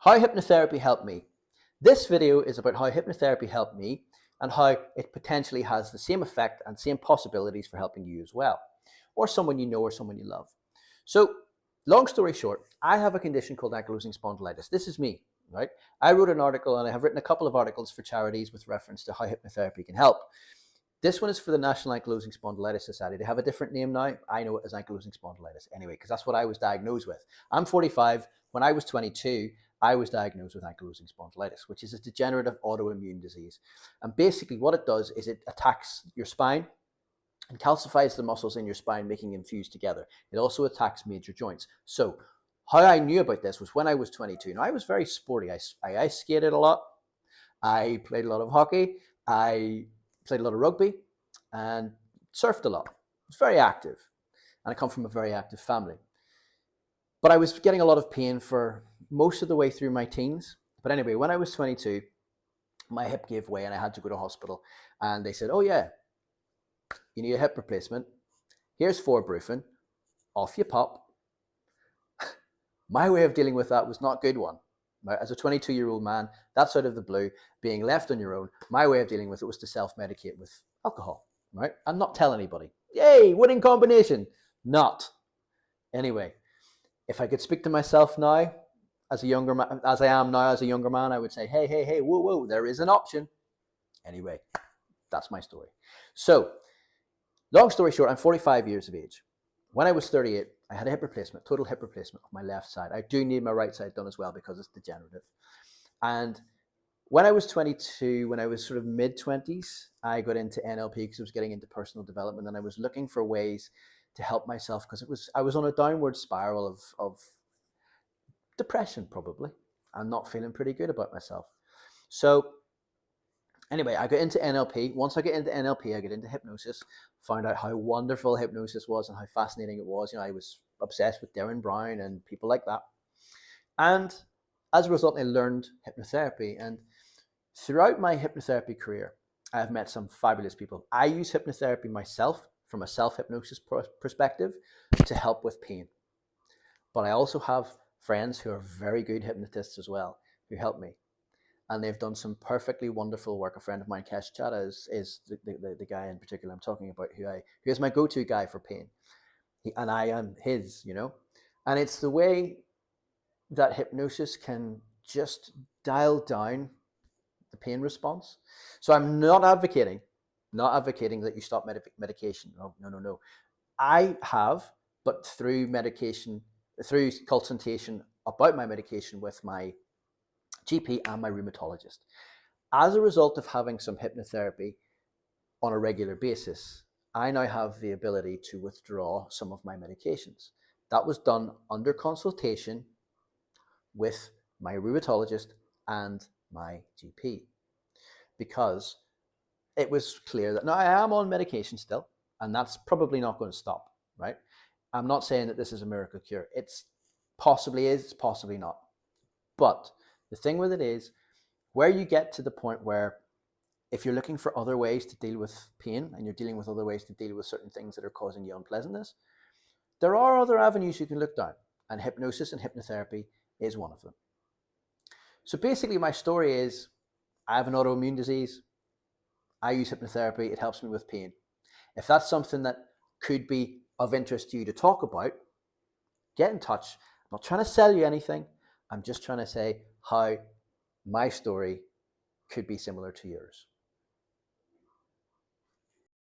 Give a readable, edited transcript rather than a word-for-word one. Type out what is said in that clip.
How hypnotherapy helped me. This video is about how hypnotherapy helped me and how it potentially has the same effect and same possibilities for helping you as well, or someone you know or someone you love. So, long story short, I have a condition called ankylosing spondylitis. This is me, right? I wrote an article and I have written a couple of articles for charities with reference to how hypnotherapy can help. This one is for the National Ankylosing Spondylitis Society. They have a different name now. I know it as ankylosing spondylitis anyway, because that's what I was diagnosed with. I'm 45. When I was 22, I was diagnosed with ankylosing spondylitis, which is a degenerative autoimmune disease. And basically what it does is it attacks your spine and calcifies the muscles in your spine, making them fuse together. It also attacks major joints. So how I knew about this was when I was 22. Now, I was very sporty. I ice skated a lot. I played a lot of hockey. I played a lot of rugby and surfed a lot. I was very active. And I come from a very active family. But I was getting a lot of pain for most of the way through my teens. But anyway, when I was 22, my hip gave way and I had to go to hospital. And they said, oh yeah, you need a hip replacement. Here's 4 Brufen. Off you pop. My way of dealing with that was not a good one. Right? As a 22-year-old man, that's out of the blue, being left on your own. My way of dealing with it was to self-medicate with alcohol, right? And not tell anybody. Yay, winning combination. Not. Anyway, if I could speak to myself now, as a younger man, as I am now as a younger man, I would say, hey, whoa, there is an option. Anyway, that's my story. So, long story short, I'm 45 years of age. When I was 38, I had a hip replacement, total hip replacement of my left side. I do need my right side done as well because it's degenerative. And when I was 22, when I was sort of mid-20s, I got into NLP because I was getting into personal development and I was looking for ways to help myself because I was on a downward spiral of depression probably and not feeling pretty good about myself. So anyway, I got into NLP. Once I get into NLP, I get into hypnosis, found out how wonderful hypnosis was and how fascinating it was. You know, I was obsessed with Darren Brown and people like that. And as a result, I learned hypnotherapy. And throughout my hypnotherapy career, I have met some fabulous people. I use hypnotherapy myself from a self-hypnosis perspective to help with pain. But I also have friends who are very good hypnotists as well, who help me. And they've done some perfectly wonderful work. A friend of mine, Kesh Chadha, is the guy in particular I'm talking about, who is my go-to guy for pain. And I am his, you know. And it's the way that hypnosis can just dial down the pain response. So I'm not advocating that you stop medication. No. I have, but through consultation about my medication with my GP and my rheumatologist. As a result of having some hypnotherapy on a regular basis, I now have the ability to withdraw some of my medications. That was done under consultation with my rheumatologist and my GP because it was clear that now I am on medication still, and that's probably not going to stop, right? I'm not saying that this is a miracle cure. It's possibly is, it's possibly not. But the thing with it is, where you get to the point where if you're looking for other ways to deal with pain and you're dealing with other ways to deal with certain things that are causing you unpleasantness, there are other avenues you can look down, and hypnosis and hypnotherapy is one of them. So basically my story is, I have an autoimmune disease. I use hypnotherapy. It helps me with pain. If that's something that could be of interest to you to talk about, get in touch. I'm not trying to sell you anything. I'm just trying to say how my story could be similar to yours.